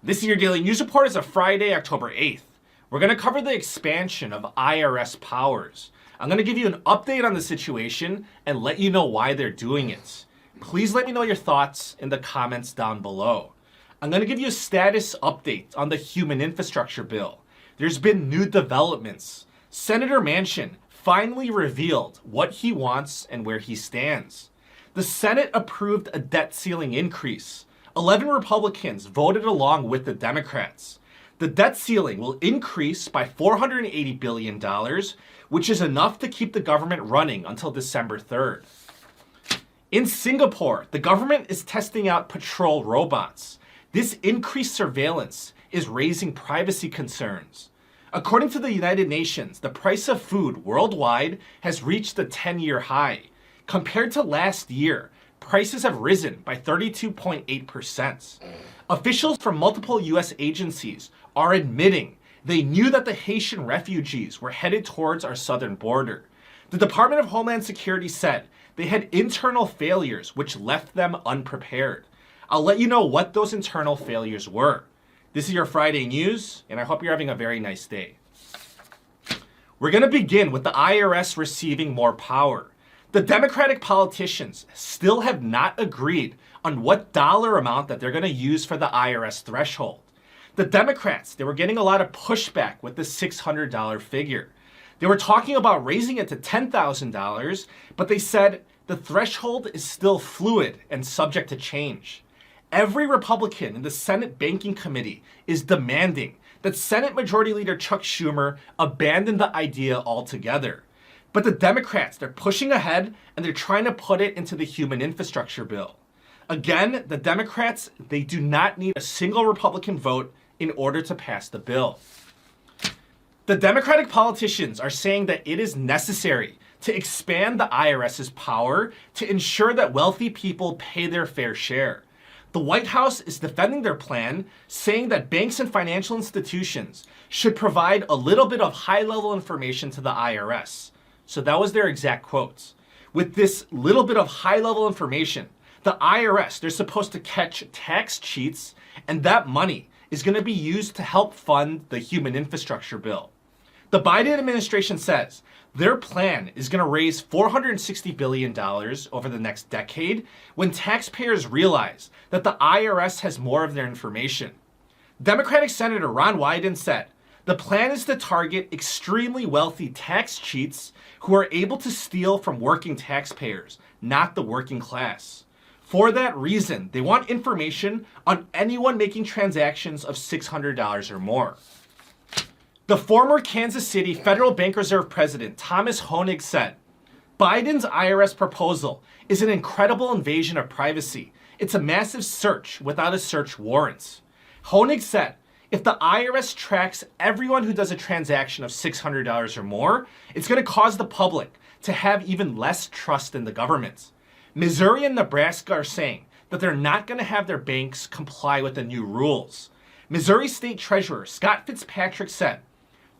This is your daily news report as of Friday, October 8th. We're going to cover the expansion of IRS powers. I'm going to give you an update on the situation and let you know why they're doing it. Please let me know your thoughts in the comments down below. I'm going to give you a status update on the human infrastructure bill. There's been new developments. Senator Manchin finally revealed what he wants and where he stands. The Senate approved a debt ceiling increase. 11 Republicans voted along with the Democrats. The debt ceiling will increase by $480 billion, which is enough to keep the government running until December 3rd. In Singapore, the government is testing out patrol robots. This increased surveillance is raising privacy concerns. According to the United Nations, the price of food worldwide has reached a 10-year high. Compared to last year, prices have risen by 32.8%. Officials from multiple U.S. agencies are admitting they knew that the Haitian refugees were headed towards our southern border. The Department of Homeland Security said they had internal failures which left them unprepared. I'll let you know what those internal failures were. This is your Friday news, and I hope you're having a very nice day. We're going to begin with the IRS receiving more power. The Democratic politicians still have not agreed on what dollar amount that they're going to use for the IRS threshold. The Democrats, they were getting a lot of pushback with the $600 figure. They were talking about raising it to $10,000, but they said the threshold is still fluid and subject to change. Every Republican in the Senate Banking Committee is demanding that Senate Majority Leader Chuck Schumer abandon the idea altogether. But the Democrats, they're pushing ahead and they're trying to put it into the human infrastructure bill. Again, the Democrats, they do not need a single Republican vote in order to pass the bill. The Democratic politicians are saying that it is necessary to expand the IRS's power to ensure that wealthy people pay their fair share. The White House is defending their plan, saying that banks and financial institutions should provide a little bit of high-level information to the IRS. So that was their exact quotes. With this little bit of high-level information, the IRS, they're supposed to catch tax cheats, and that money is going to be used to help fund the human infrastructure bill. The Biden administration says their plan is going to raise $460 billion over the next decade when taxpayers realize that the IRS has more of their information. Democratic Senator Ron Wyden said, the plan is to target extremely wealthy tax cheats who are able to steal from working taxpayers, not the working class. For that reason, they want information on anyone making transactions of $600 or more. The former Kansas City Federal Bank Reserve President Thomas Honig said, Biden's IRS proposal is an incredible invasion of privacy. It's a massive search without a search warrant. Honig said, if the IRS tracks everyone who does a transaction of $600 or more, it's going to cause the public to have even less trust in the government. Missouri and Nebraska are saying that they're not going to have their banks comply with the new rules. Missouri State Treasurer Scott Fitzpatrick said,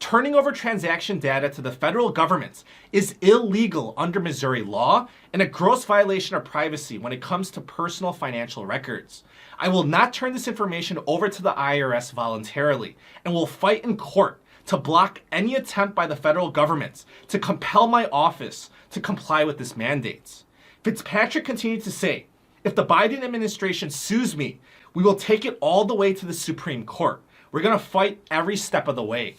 turning over transaction data to the federal government is illegal under Missouri law and a gross violation of privacy when it comes to personal financial records. I will not turn this information over to the IRS voluntarily and will fight in court to block any attempt by the federal government to compel my office to comply with this mandate. Fitzpatrick continued to say, if the Biden administration sues me, we will take it all the way to the Supreme Court. We're going to fight every step of the way.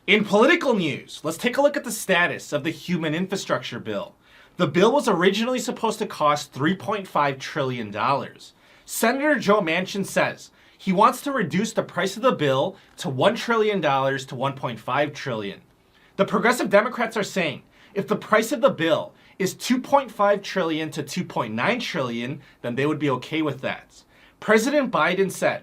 In political news, let's take a look at the status of the human infrastructure bill. The bill was originally supposed to cost $3.5 trillion. Senator Joe Manchin says he wants to reduce the price of the bill to $1 trillion to $1.5 trillion. The progressive Democrats are saying if the price of the bill is $2.5 trillion to $2.9 trillion, then they would be okay with that. President Biden said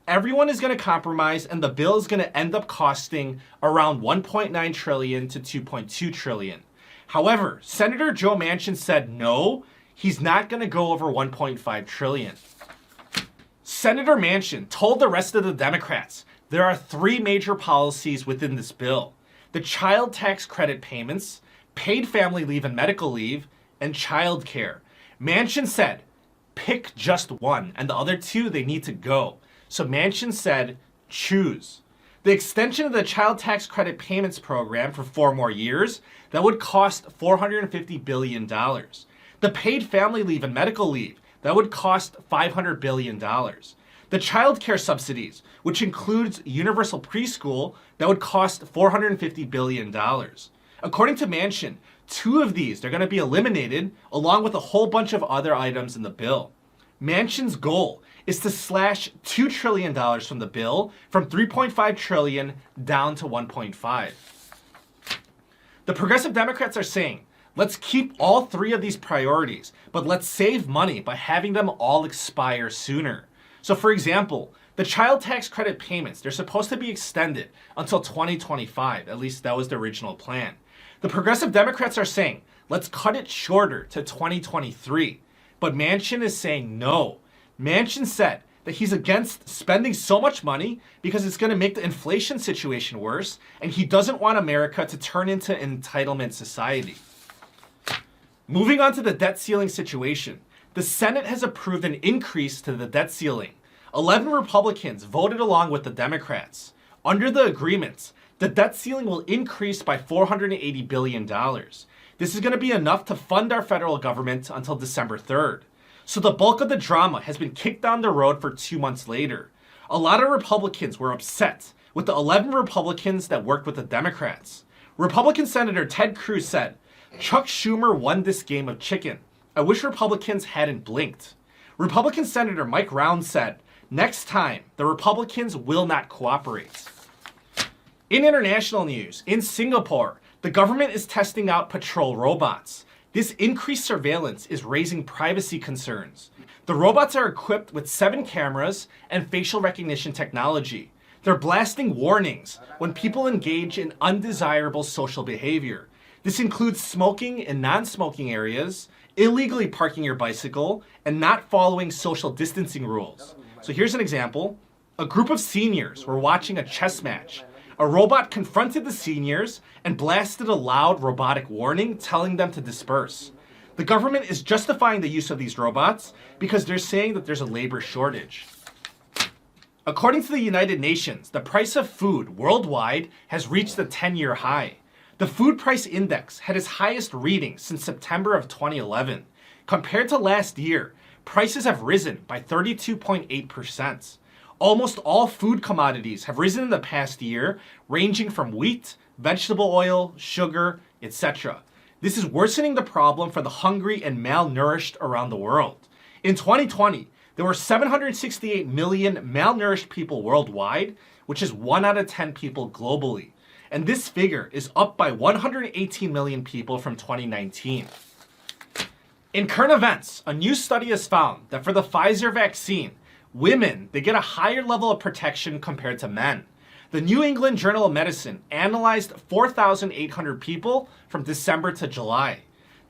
everyone is going to compromise and the bill is going to end up costing around $1.9 trillion to $2.2 trillion. However, Senator Joe Manchin said no, he's not going to go over $1.5 trillion. Senator Manchin told the rest of the Democrats there are three major policies within this bill: the child tax credit payments, paid family leave and medical leave, and child care. Manchin said, pick just one, and the other two, they need to go. So Manchin said, choose. The extension of the child tax credit payments program for 4 more years, that would cost $450 billion. The paid family leave and medical leave, that would cost $500 billion. The child care subsidies, which includes universal preschool, that would cost $450 billion. According to Manchin, 2 of these, they're going to be eliminated along with a whole bunch of other items in the bill. Manchin's goal is to slash $2 trillion from the bill from $3.5 trillion down to $1.5. The progressive Democrats are saying, let's keep all 3 of these priorities, but let's save money by having them all expire sooner. So for example, the child tax credit payments, they're supposed to be extended until 2025. At least that was the original plan. The progressive Democrats are saying, let's cut it shorter to 2023. But Manchin is saying no. Manchin said that he's against spending so much money because it's going to make the inflation situation worse, and he doesn't want America to turn into an entitlement society. Moving on to the debt ceiling situation, the Senate has approved an increase to the debt ceiling. 11 Republicans voted along with the Democrats. Under the agreements, the debt ceiling will increase by $480 billion. This is going to be enough to fund our federal government until December 3rd. So the bulk of the drama has been kicked down the road for 2 months later. A lot of Republicans were upset with the 11 Republicans that worked with the Democrats. Republican Senator Ted Cruz said, Chuck Schumer won this game of chicken. I wish Republicans hadn't blinked. Republican Senator Mike Rounds said, next time, the Republicans will not cooperate. In international news, in Singapore, the government is testing out patrol robots. This increased surveillance is raising privacy concerns. The robots are equipped with 7 cameras and facial recognition technology. They're blasting warnings when people engage in undesirable social behavior. This includes smoking in non-smoking areas, illegally parking your bicycle, and not following social distancing rules. So here's an example. A group of seniors were watching a chess match. A robot confronted the seniors and blasted a loud robotic warning telling them to disperse. The government is justifying the use of these robots because they're saying that there's a labor shortage. According to the United Nations, the price of food worldwide has reached a 10-year high. The food price index had its highest reading since September of 2011. Compared to last year, prices have risen by 32.8%. Almost all food commodities have risen in the past year, ranging from wheat, vegetable oil, sugar, etc. This is worsening the problem for the hungry and malnourished around the world. In 2020, there were 768 million malnourished people worldwide, which is 1 out of 10 people globally. And this figure is up by 118 million people from 2019. In current events, a new study has found that for the Pfizer vaccine, women, they get a higher level of protection compared to men. The New England Journal of Medicine analyzed 4,800 people from December to July.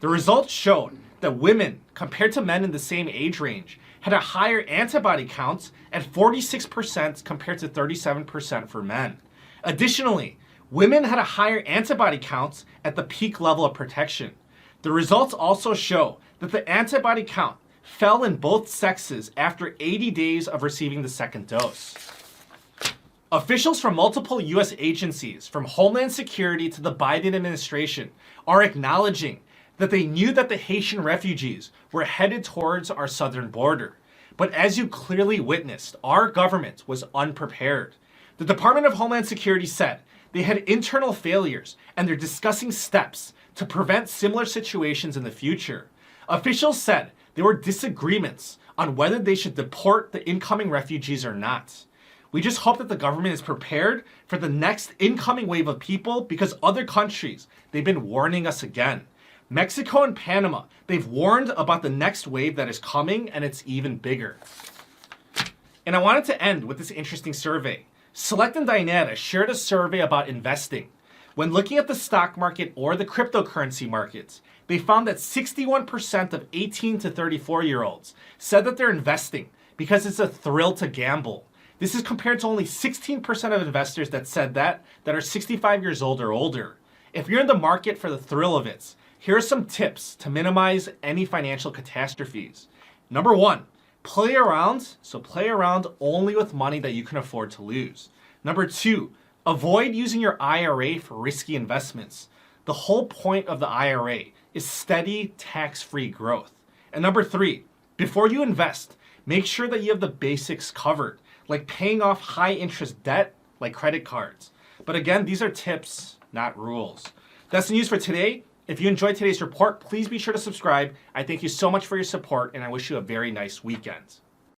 The results showed that women, compared to men in the same age range, had a higher antibody count at 46% compared to 37% for men. Additionally, women had a higher antibody count at the peak level of protection. The results also show that the antibody count fell in both sexes after 80 days of receiving the second dose. Officials from multiple U.S. agencies, from Homeland Security to the Biden administration, are acknowledging that they knew that the Haitian refugees were headed towards our southern border. But as you clearly witnessed, our government was unprepared. The Department of Homeland Security said they had internal failures and they're discussing steps to prevent similar situations in the future. Officials said there were disagreements on whether they should deport the incoming refugees or not. We just hope that the government is prepared for the next incoming wave of people because other countries, they've been warning us again. Mexico and Panama, they've warned about the next wave that is coming and it's even bigger. And I wanted to end with this interesting survey. Select and Diana shared a survey about investing. When looking at the stock market or the cryptocurrency markets, they found that 61% of 18 to 34-year-olds said that they're investing because it's a thrill to gamble. This is compared to only 16% of investors that said that are 65 years old or older. If you're in the market for the thrill of it, here are some tips to minimize any financial catastrophes. Number 1, Play around, so play around only with money that you can afford to lose. Number 2, avoid using your IRA for risky investments. The whole point of the IRA is steady, tax-free growth. And number 3, before you invest, make sure that you have the basics covered, like paying off high-interest debt like credit cards. But again, these are tips, not rules. That's the news for today. If you enjoyed today's report, please be sure to subscribe. I thank you so much for your support, and I wish you a very nice weekend.